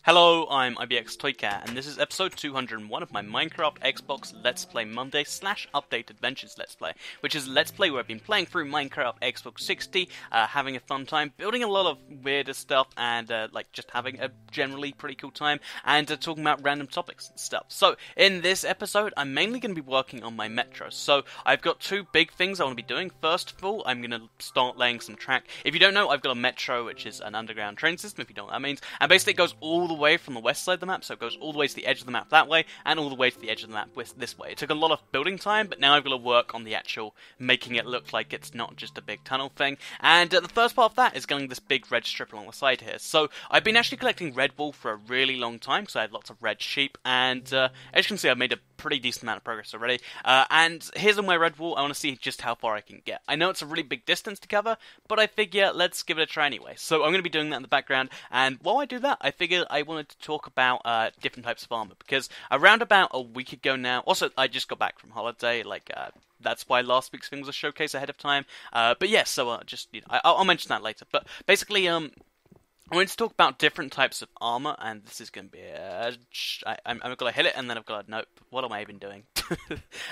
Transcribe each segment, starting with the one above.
Hello, I'm IBX Toycat, and this is episode 201 of my Minecraft Xbox Let's Play Monday / Update Adventures Let's Play, which is a Let's Play where I've been playing through Minecraft Xbox 60, having a fun time, building a lot of weirder stuff, and just having a generally pretty cool time, and talking about random topics and stuff. So, in this episode, I'm mainly going to be working on my metro. So, I've got two big things I want to be doing. First of all, I'm going to start laying some track. If you don't know, I've got a metro, which is an underground train system, if you know what that means, and basically it goes all the way from the west side of the map, so it goes all the way to the edge of the map that way, and all the way to the edge of the map this way. It took a lot of building time, but now I've got to work on the actual making it look like it's not just a big tunnel thing, and the first part of that is getting this big red strip along the side here. So I've been actually collecting red wool for a really long time, because I had lots of red sheep, and as you can see I've made a pretty decent amount of progress already, and here's all my red wool. I want to see just how far I can get. I know it's a really big distance to cover, but I figure let's give it a try anyway. So I'm going to be doing that in the background, and while I do that, I figured I wanted to talk about different types of armor, because around about a week ago now, also I just got back from holiday, that's why last week's thing was a showcase ahead of time, but yeah, so just, I'll mention that later, but basically, I wanted to talk about different types of armor, and this is going to be I'm going to hit it, and then I've got to nope, what am I even doing?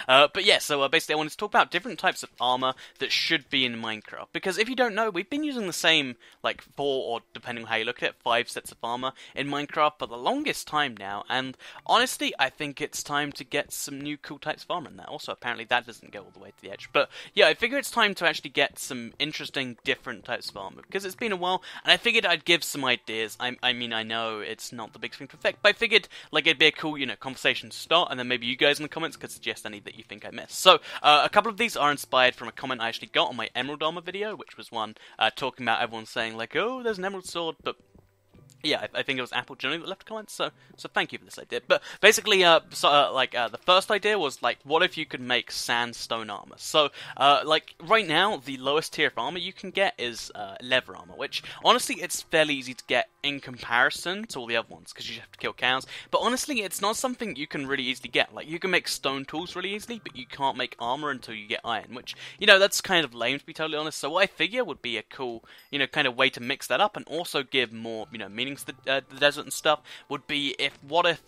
But yeah, so basically I wanted to talk about different types of armor that should be in Minecraft, because if you don't know, we've been using the same, 4, or depending on how you look at it, 5 sets of armor in Minecraft for the longest time now, and honestly, I think it's time to get some new cool types of armor in there. Also, apparently that doesn't go all the way to the edge, but yeah, I figure it's time to actually get some interesting, different types of armor, because it's been a while, and I figured I'd give some ideas. I mean, I know it's not the biggest thing to perfect, but I figured, it'd be a cool, conversation to start, and then maybe you guys in the comments could suggest any that you think I missed. So, a couple of these are inspired from a comment I actually got on my Emerald Armor video, which was one talking about everyone saying, oh, there's an Emerald Sword, but yeah, I think it was Apple Journey that left a comment, so thank you for this idea. But basically, the first idea was, what if you could make sandstone armor? So, right now, the lowest tier of armor you can get is leather armor, which, honestly, it's fairly easy to get in comparison to all the other ones, because you have to kill cows. But honestly, it's not something you can really easily get. You can make stone tools really easily, but you can't make armor until you get iron, which, that's kind of lame, to be totally honest. So what I figure would be a cool, kind of way to mix that up, and also give more, meaning to the desert and stuff, would be what if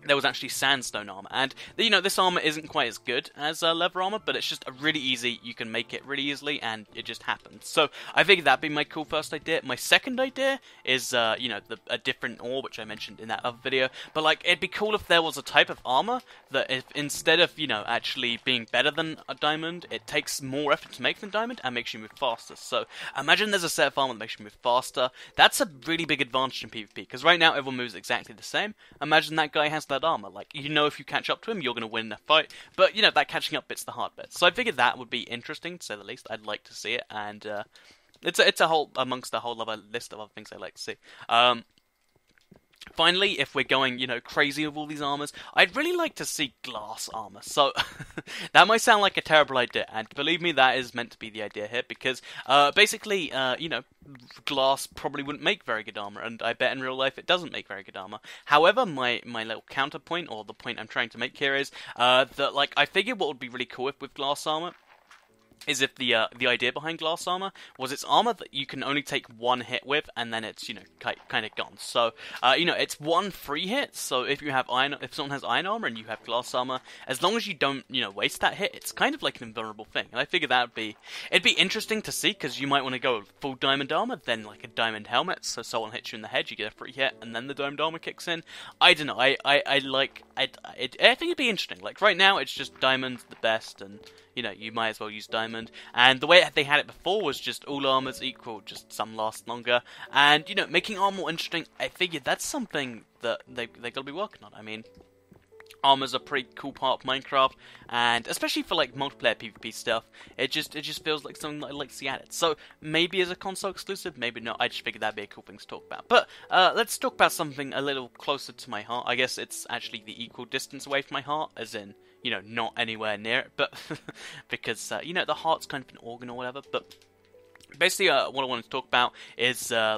there was actually sandstone armor, and this armor isn't quite as good as leather armor, but it's just a really easy, you can make it really easily, and it just happens. So I figured that'd be my cool first idea. My second idea is a different ore, which I mentioned in that other video, but it'd be cool if there was a type of armor that if instead of actually being better than a diamond, it takes more effort to make than diamond and makes you move faster. So imagine there's a set of armor that makes you move faster. That's a really big advantage in PvP, because right now everyone moves exactly the same. Imagine that guy has that armor. If you catch up to him, you're going to win the fight, but that catching up bit's the hard bit. So I figured that would be interesting, to say the least. I'd like to see it, and it's a whole, amongst a whole other list of other things I'd like to see. Finally, if we're going, crazy with all these armors, I'd really like to see glass armor. So, that might sound like a terrible idea, and believe me, that is meant to be the idea here, because, basically, glass probably wouldn't make very good armor, and I bet in real life it doesn't make very good armor. However, my little counterpoint, or the point I'm trying to make here is, that, I figured what would be really cool with glass armor is if the idea behind glass armor was it's armor that you can only take one hit with, and then it's, kind of gone. So, it's one free hit, so if someone has iron armor and you have glass armor, as long as you don't, waste that hit, it's kind of like an invulnerable thing. And I figured it'd be interesting to see, because you might want to go full diamond armor, then a diamond helmet, so someone hits you in the head, you get a free hit, and then the diamond armor kicks in. I don't know, I think it'd be interesting. Right now, it's just diamond's the best, and you might as well use diamond. And the way they had it before was just all armor's equal, just some last longer. And, making armor more interesting, I figured that's something that they gotta be working on. I mean, armor's a pretty cool part of Minecraft, and especially for multiplayer PvP stuff, it just feels like something that I'd like to see added. So maybe as a console exclusive, maybe not. I just figured that'd be a cool thing to talk about. But let's talk about something a little closer to my heart. I guess it's actually the equal distance away from my heart, as in, not anywhere near it, but because the heart's kind of an organ or whatever. But basically, what I wanted to talk about is, I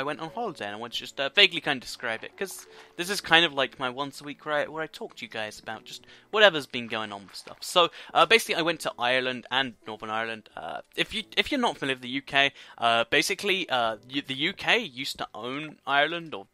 went on holiday, and I want to just vaguely kind of describe it, because this is kind of like my once a week where I talk to you guys about just whatever's been going on with stuff. So, basically, I went to Ireland and Northern Ireland. If you're not familiar with the UK, basically, the UK used to own Ireland, or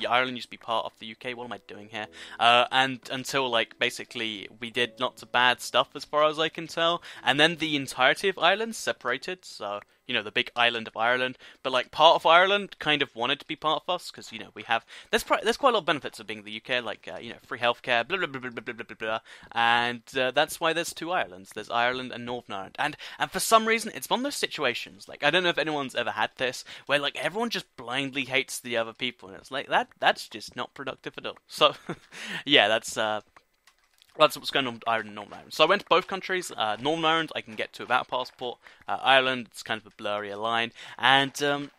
Ireland used to be part of the UK. What am I doing here? And until like basically we did lots of bad stuff as far as I can tell, and then the entirety of Ireland separated. So the big island of Ireland, but like part of Ireland kind of wanted to be part of us because we have there's quite a lot of benefits of being the UK, like free healthcare, blah blah blah blah blah blah blah blah, and that's why there's two Irelands. There's Ireland and Northern Ireland, and for some reason it's one of those situations, like I don't know if anyone's ever had this, where like everyone just blindly hates the other people, and it's like that's just not productive at all. So yeah, that's what's going on with Ireland and Northern Ireland. So I went to both countries. Northern Ireland I can get to without a passport. Ireland, it's kind of a blurrier line. And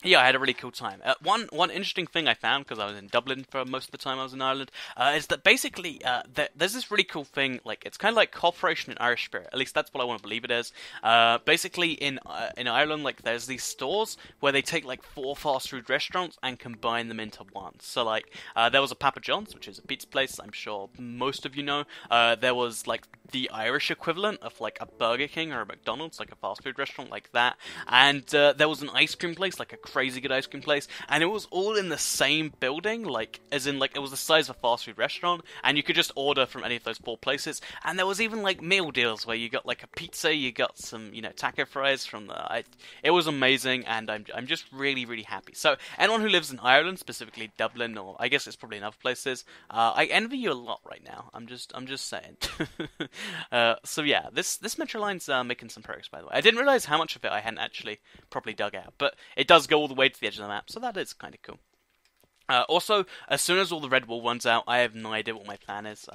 yeah, I had a really cool time. One interesting thing I found, because I was in Dublin for most of the time I was in Ireland, is that basically there's this really cool thing, like it's kind of like cooperation in Irish spirit. At least that's what I want to believe it is. Basically in Ireland, like there's these stores where they take like 4 fast food restaurants and combine them into one. So like there was a Papa John's, which is a pizza place, I'm sure most of you know. There was like the Irish equivalent of like a Burger King or a McDonald's, like a fast food restaurant like that. And there was an ice cream place, like a crazy good ice cream place, and it was all in the same building, like as in like it was the size of a fast food restaurant, and you could just order from any of those 4 places. And there was even like meal deals where you got like a pizza, you got some taco fries from it was amazing, and I'm just really happy. So anyone who lives in Ireland, specifically Dublin, or I guess it's probably in other places, I envy you a lot right now. I'm just saying. So yeah, this metro line's making some progress, by the way. I didn't realize how much of it I hadn't actually properly dug out, but it does go all the way to the edge of the map, so that is kind of cool. Also, as soon as all the red wool runs out, I have no idea what my plan is.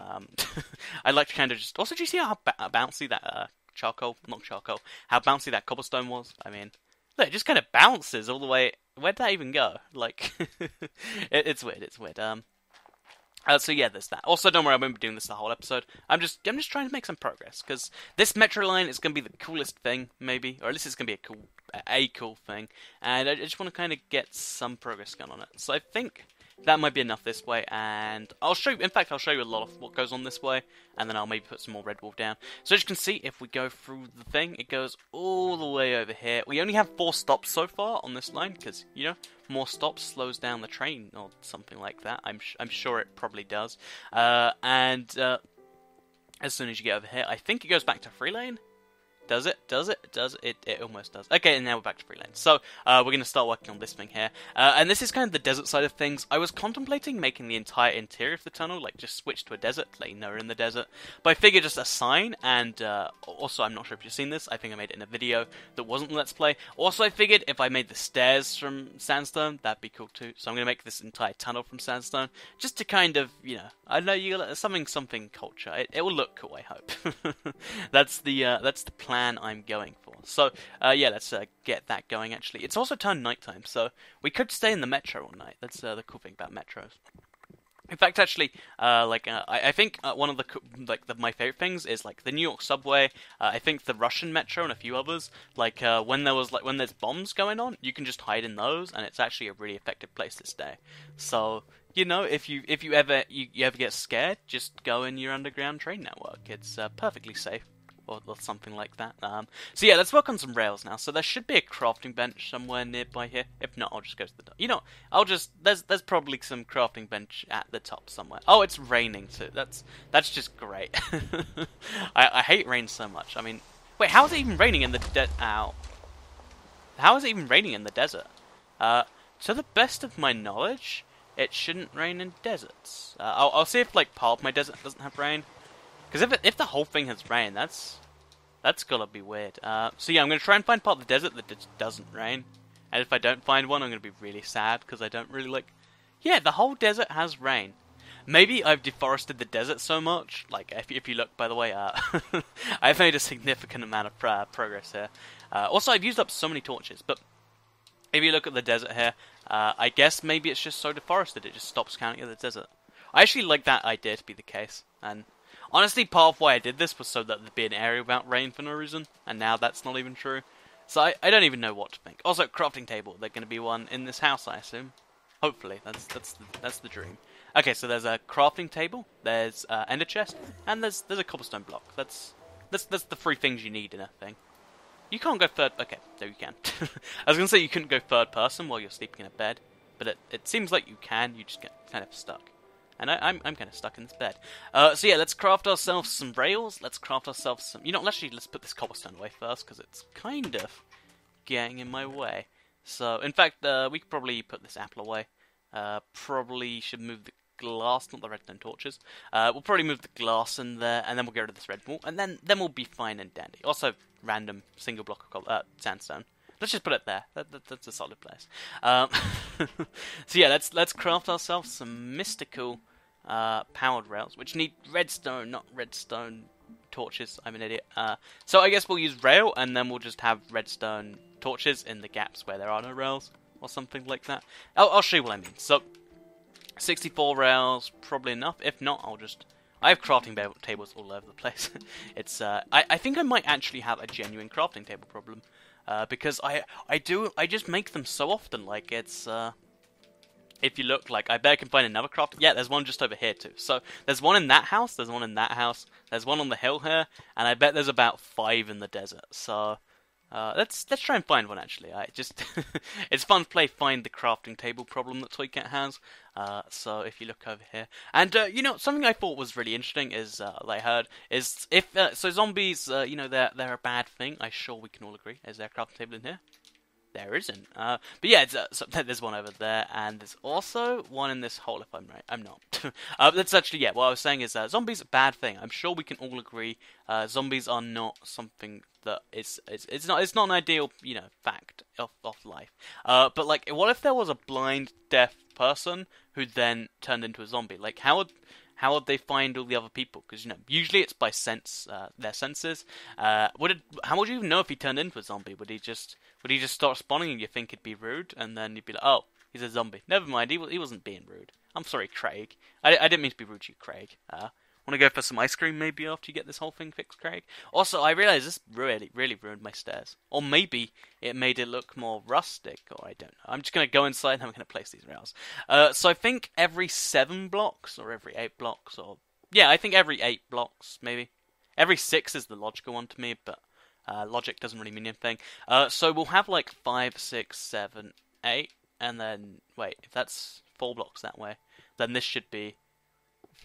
I'd like to kind of just... Also, do you see how bouncy that how bouncy that cobblestone was? I mean, look, it just kind of bounces all the way... Where'd that even go? Like, it's weird, so yeah, there's that. Also, don't worry, I won't be doing this the whole episode. I'm just trying to make some progress, because this metro line is going to be the coolest thing, maybe, or at least it's going to be a cool thing, and I just want to kind of get some progress going on it. So I think that might be enough this way, and I'll show you a lot of what goes on this way, and then I'll maybe put some more red wool down. So as you can see, if we go through the thing, it goes all the way over here. We only have 4 stops so far on this line, because, more stops slows down the train, or something like that. I'm sure it probably does. And as soon as you get over here, I think it goes back to 3 lane. Does it? It almost does. Okay, and now we're back to 3 lanes. So, we're going to start working on this thing here. And this is kind of the desert side of things. I was contemplating making the entire interior of the tunnel, like, just switch to a desert, letting you know we're in the desert. But I figured just a sign, and also, I'm not sure if you've seen this. I think I made it in a video that wasn't Let's Play. Also, I figured if I made the stairs from sandstone, that'd be cool too. So I'm going to make this entire tunnel from sandstone, just to kind of, I know you got something culture. It will look cool, I hope. That's the plan I'm going for. So, yeah, let's get that going, actually. It's also turned nighttime, so we could stay in the metro all night. That's the cool thing about metros. In fact, actually, I think one of my favorite things is like the New York subway. I think the Russian metro and a few others. Like when there's bombs going on, you can just hide in those, and it's actually a really effective place to stay. So if you ever get scared, just go in your underground train network. It's perfectly safe. Or something like that. So yeah, let's work on some rails now. So there should be a crafting bench somewhere nearby here. If not, I'll just go to the... There's probably some crafting bench at the top somewhere. Oh, it's raining too. That's just great. I hate rain so much. I mean, wait, how is it even raining in the How is it even raining in the desert? To the best of my knowledge, it shouldn't rain in deserts. I'll see if like part of my desert doesn't have rain. Because if the whole thing has rain, that's gotta be weird. So yeah, I'm gonna try and find part of the desert that doesn't rain. And if I don't find one, I'm gonna be really sad, because I don't really like... Yeah, the whole desert has rain. Maybe I've deforested the desert so much. Like, if you look, by the way, I've made a significant amount of progress here. Also, I've used up so many torches, but if you look at the desert here, I guess maybe it's just so deforested it just stops counting as a desert. I actually like that idea to be the case, and... Honestly, part of why I did this was so that there'd be an area without rain for no reason, and now that's not even true. So I don't even know what to think. Also, crafting table. There's going to be one in this house, I assume. Hopefully, that's the dream. Okay, so there's a crafting table, there's ender chest, and there's a cobblestone block. That's the 3 things you need in a thing. You can't go third. Okay, there you can. I was going to say you couldn't go third person while you're sleeping in a bed, but it seems like you can. You just get kind of stuck. And I'm kind of stuck in this bed. So yeah, let's craft ourselves some rails. Let's craft ourselves some... You know, let's put this cobblestone away first, because it's kind of getting in my way. So, in fact, we could probably put this apple away. Probably should move the glass, not the redstone torches. We'll probably move the glass in there, and then we'll get rid of this red wall, and then we'll be fine and dandy. Also, random single block of sandstone. Let's just put it there. That's a solid place. So yeah, let's craft ourselves some mystical powered rails, which need redstone, not redstone torches. I'm an idiot. So I guess we'll use rail, and then we'll just have redstone torches in the gaps where there are no rails, or something like that. I'll show you what I mean. So 64 rails, probably enough. If not, I have crafting tables all over the place. It's I think I might actually have a genuine crafting table problem. Because I just make them so often, like it's if you look, like I bet I can find another craft. Yeah, there's one just over here too. So there's one in that house, there's one in that house, there's one on the hill here, and I bet there's about 5 in the desert. So let's try and find one actually. It's fun to play find the crafting table problem that Toycat has. So if you look over here, and you know, something I thought was really interesting is I heard is if so zombies, you know, they're a bad thing. I'm sure we can all agree. Is there a crafting table in here? There isn't. But yeah, so there's one over there, and there's also one in this hole. If I'm right, I'm not. That's actually, yeah. What I was saying is zombies are a bad thing. I'm sure we can all agree. Zombies are not something that it's not an ideal, you know, fact of life. But like, what if there was a blind, deaf person who then turned into a zombie? Like, how would they find all the other people? Because, you know, usually it's by sense, their senses. How would you even know if he turned into a zombie? Would he just start spawning and you think it'd be rude, and then you'd be like, oh, he's a zombie. Never mind, he wasn't being rude. I'm sorry, Craig. I didn't mean to be rude to you, Craig. Want to go for some ice cream maybe after you get this whole thing fixed, Craig? Also, I realised this really ruined my stairs. Or maybe it made it look more rustic, or I don't know. I'm just going to go inside and I'm going to place these rails. So I think every 7 blocks, or every 8 blocks, or... Yeah, I think every 8 blocks, maybe. Every 6 is the logical one to me, but logic doesn't really mean anything. So we'll have like 5, 6, 7, 8, and then... Wait, if that's 4 blocks that way, then this should be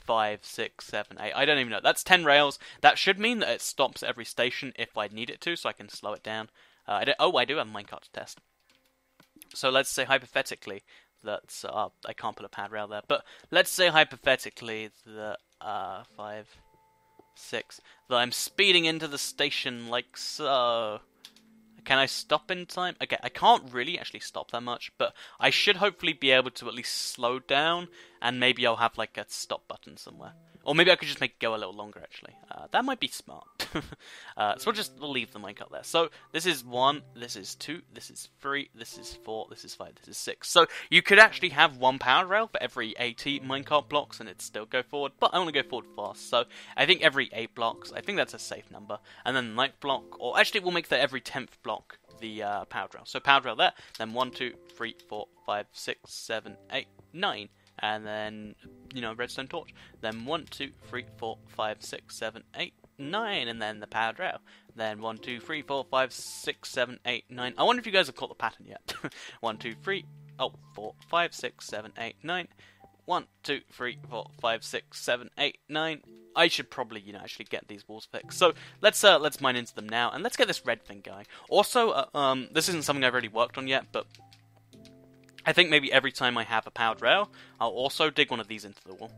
5, 6, 7, 8. I don't even know. That's 10 rails. That should mean that it stops at every station if I need it to, so I can slow it down. I do have a minecart to test. So let's say hypothetically that I can't put a pad rail there, but let's say hypothetically that 5, 6 that I'm speeding into the station like so. Can I stop in time? Okay, I can't really actually stop that much, but I should hopefully be able to at least slow down, and maybe I'll have like a stop button somewhere. Or maybe I could just make it go a little longer, actually. That might be smart. So we'll leave the minecart there. So this is 1, this is 2, this is 3, this is 4, this is 5, this is 6. So you could actually have 1 power rail for every 80 minecart blocks and it'd still go forward. But I want to go forward fast, so I think every 8 blocks, I think that's a safe number. And then the 9th block, or actually we'll make that every 10th block the power rail. So power rail there, then 1, 2, 3, 4, 5, 6, 7, 8, 9. And then, you know, redstone torch. Then 1, 2, 3, 4, 5, 6, 7, 8, 9. And then the powered rail. Then 1, 2, 3, 4, 5, 6, 7, 8, 9. I wonder if you guys have caught the pattern yet. 1, 2, 3, 4, 5, 6, 7, 8, 9. 1, 2, 3, 4, 5, 6, 7, 8, 9. I should probably, you know, actually get these walls fixed. So let's mine into them now, and let's get this red thing going. Also, this isn't something I've really worked on yet, but I think maybe every time I have a powered rail, I'll also dig one of these into the wall.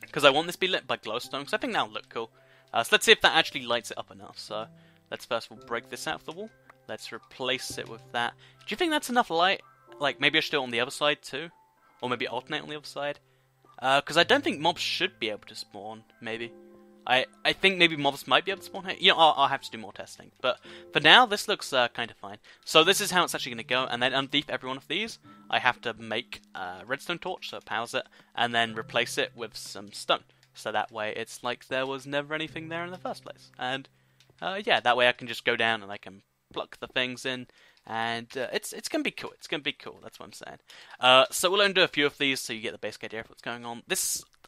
Because I want this to be lit by glowstone, because I think that'll look cool. So let's see if that actually lights it up enough. So let's first we'll break this out of the wall. Let's replace it with that. Do you think that's enough light? Like, maybe I should do it on the other side too? Or maybe alternate on the other side? Because I don't think mobs should be able to spawn, maybe. I think maybe mobs might be able to spawn here. You know, I'll have to do more testing. But for now, this looks kind of fine. So this is how it's actually going to go. And then underneath every one of these, I have to make a redstone torch, so it powers it. And then replace it with some stone. So that way it's like there was never anything there in the first place. And yeah, that way I can just go down and I can pluck the things in. And it's gonna be cool. It's gonna be cool. That's what I'm saying. So we'll only do a few of these, so you get the basic idea of what's going on.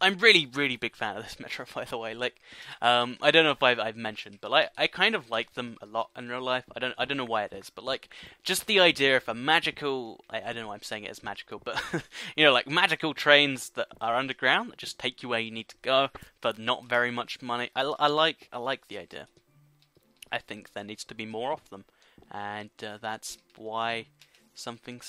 I'm really, really big fan of this metro, by the way. Like, I don't know if I've mentioned, but I kind of like them a lot in real life. I don't know why it is, but like, just the idea of a magical, I don't know why I'm saying it as magical, but you know, like magical trains that are underground that just take you where you need to go for not very much money. I like the idea. I think there needs to be more of them. And that's why something.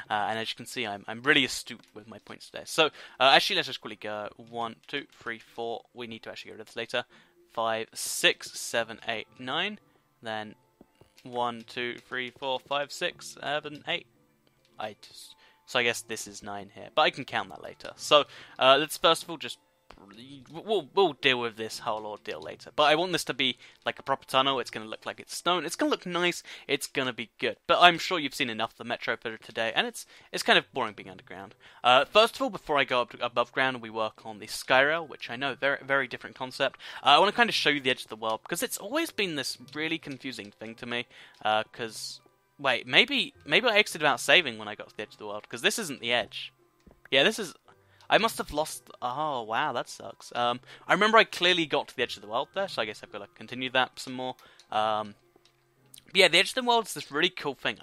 And as you can see, I'm really astute with my points today. So actually, let's just quickly go 1, 2, 3, 4. We need to actually get rid of this later. 5, 6, 7, 8, 9. Then 1, 2, 3, 4, 5, 6, 7, 8. So I guess this is 9 here, but I can count that later. So let's first of all just. We'll deal with this whole ordeal later. But I want this to be like a proper tunnel. It's going to look like it's stone. It's going to look nice. It's going to be good. But I'm sure you've seen enough of the metro for today, and it's kind of boring being underground. First of all, before I go up to above ground, we work on the Skyrail, which I know, very, very different concept. I want to kind of show you the edge of the world, because it's always been this really confusing thing to me. Because, wait, maybe I exited without saving when I got to the edge of the world, because this isn't the edge. Yeah, this is... I must have lost... Oh, wow, that sucks. I remember I clearly got to the edge of the world there, so I guess I've got to continue that some more. Yeah, the edge of the world is this really cool thing.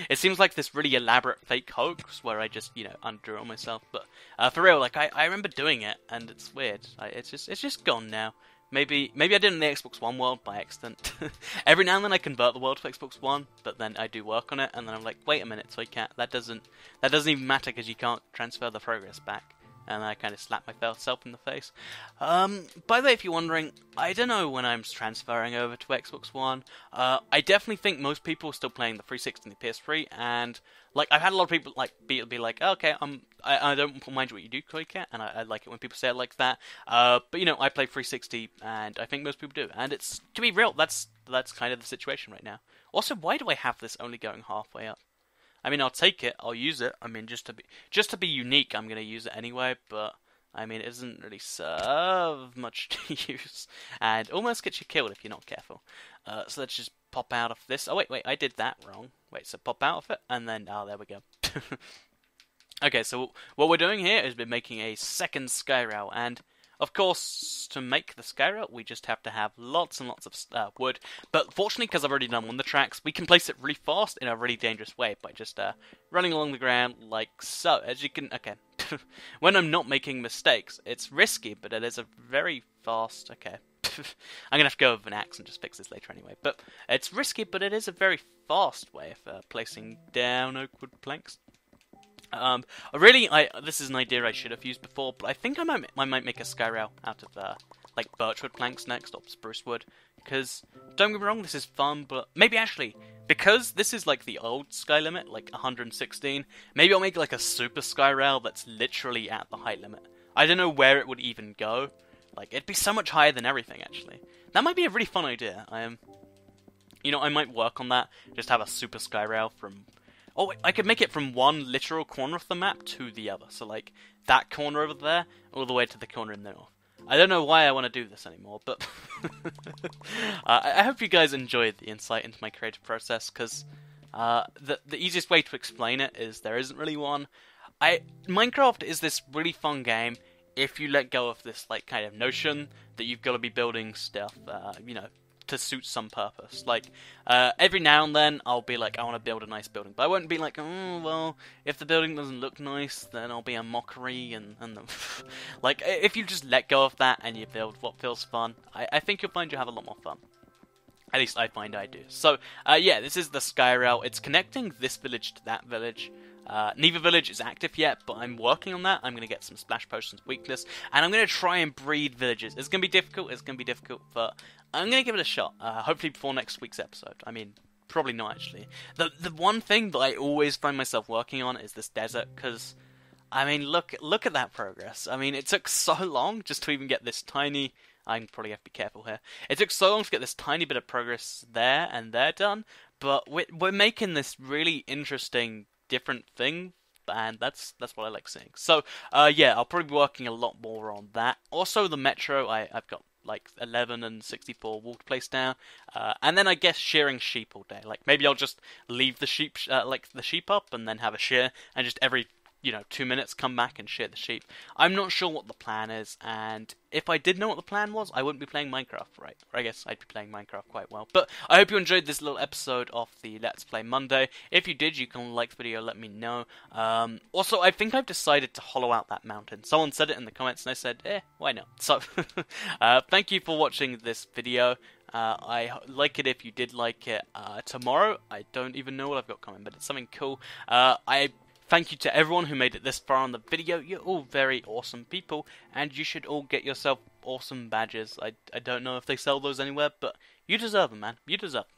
It seems like this really elaborate fake hoax where I just, you know, undrew on myself. But for real, like, I remember doing it, and it's weird. It's just gone now. Maybe I did it in the Xbox One world by accident. Every now and then I convert the world to Xbox One, but then I do work on it, and then I'm like, wait a minute, Toycat, that doesn't even matter because you can't transfer the progress back. And I kind of slap myself in the face. By the way, if you're wondering, I don't know when I'm transferring over to Xbox One. I definitely think most people are still playing the 360 and the PS3, and like I've had a lot of people like be like, oh, okay, I don't mind what you do, Toycat, and I like it when people say it like that. But you know, I play 360, and I think most people do, and it's, to be real, that's kind of the situation right now. Also, why do I have this only going halfway up? I mean, I'll take it, I'll use it. I mean, just to be unique, I'm gonna use it anyway. But I mean, it doesn't really serve much to use, and almost gets you killed if you're not careful. So let's just pop out of this. Oh wait, I did that wrong. Wait, so pop out of it, and then there we go. Okay, so what we're doing here is we're making a second Skyrail, and of course, to make the Skyrail, we just have to have lots and lots of wood. But fortunately, because I've already done one of the tracks, we can place it really fast in a really dangerous way by just running along the ground like so. As you can, okay. When I'm not making mistakes, it's risky, but it is a very fast. Okay, I'm gonna have to go with an axe and just fix this later anyway. But it's risky, but it is a very fast way of placing down oak wood planks. Really, this is an idea I should have used before, but I think I might make a Skyrail out of like birchwood planks next, or spruce wood. Because don't get me wrong, this is fun, but maybe actually because this is like the old sky limit, like 116. Maybe I'll make like a super Skyrail that's literally at the height limit. I don't know where it would even go. Like it'd be so much higher than everything. Actually, that might be a really fun idea. You know, I might work on that. Just have a super Skyrail from. Oh, I could make it from one literal corner of the map to the other. So, like, that corner over there, all the way to the corner in the north. I don't know why I want to do this anymore, but... I hope you guys enjoyed the insight into my creative process, because the easiest way to explain it is there isn't really one. Minecraft is this really fun game if you let go of this, like, kind of notion that you've got to be building stuff, you know, to suit some purpose. Like, every now and then, I'll be like, I want to build a nice building. But I won't be like, oh, well, if the building doesn't look nice, then I'll be a mockery, and like, if you just let go of that, and you build what feels fun, I think you'll find you have a lot more fun. At least I find I do. So, yeah, this is the Skyrail. It's connecting this village to that village. Neither village is active yet, but I'm working on that. I'm going to get some splash potions weakness, and I'm going to try and breed villages. It's going to be difficult, but I'm going to give it a shot. Hopefully before next week's episode. I mean, probably not actually. The one thing that I always find myself working on is this desert, because, I mean, look at that progress. I mean, it took so long just to even get this tiny... I probably have to be careful here. It took so long to get this tiny bit of progress there and there done, but we're making this really interesting, different thing, and that's what I like seeing. So, yeah, I'll probably be working a lot more on that. Also, the metro, I've got like 11 and 64 wool to place down, and then I guess shearing sheep all day. Like maybe I'll just leave the sheep like the sheep up and then have a shear, and just every 2 minutes come back and shear the sheep. I'm not sure what the plan is, and if I did know what the plan was, I wouldn't be playing Minecraft, right? Or I guess I'd be playing Minecraft quite well. But I hope you enjoyed this little episode of the Let's Play Monday. If you did, you can like the video, let me know. Also, I think I've decided to hollow out that mountain. Someone said it in the comments, and I said, why not? So, thank you for watching this video. I like it if you did like it. Tomorrow, I don't even know what I've got coming, but it's something cool. I thank you to everyone who made it this far on the video. You're all very awesome people, and you should all get yourself awesome badges. I don't know if they sell those anywhere, but you deserve them, man. You deserve them.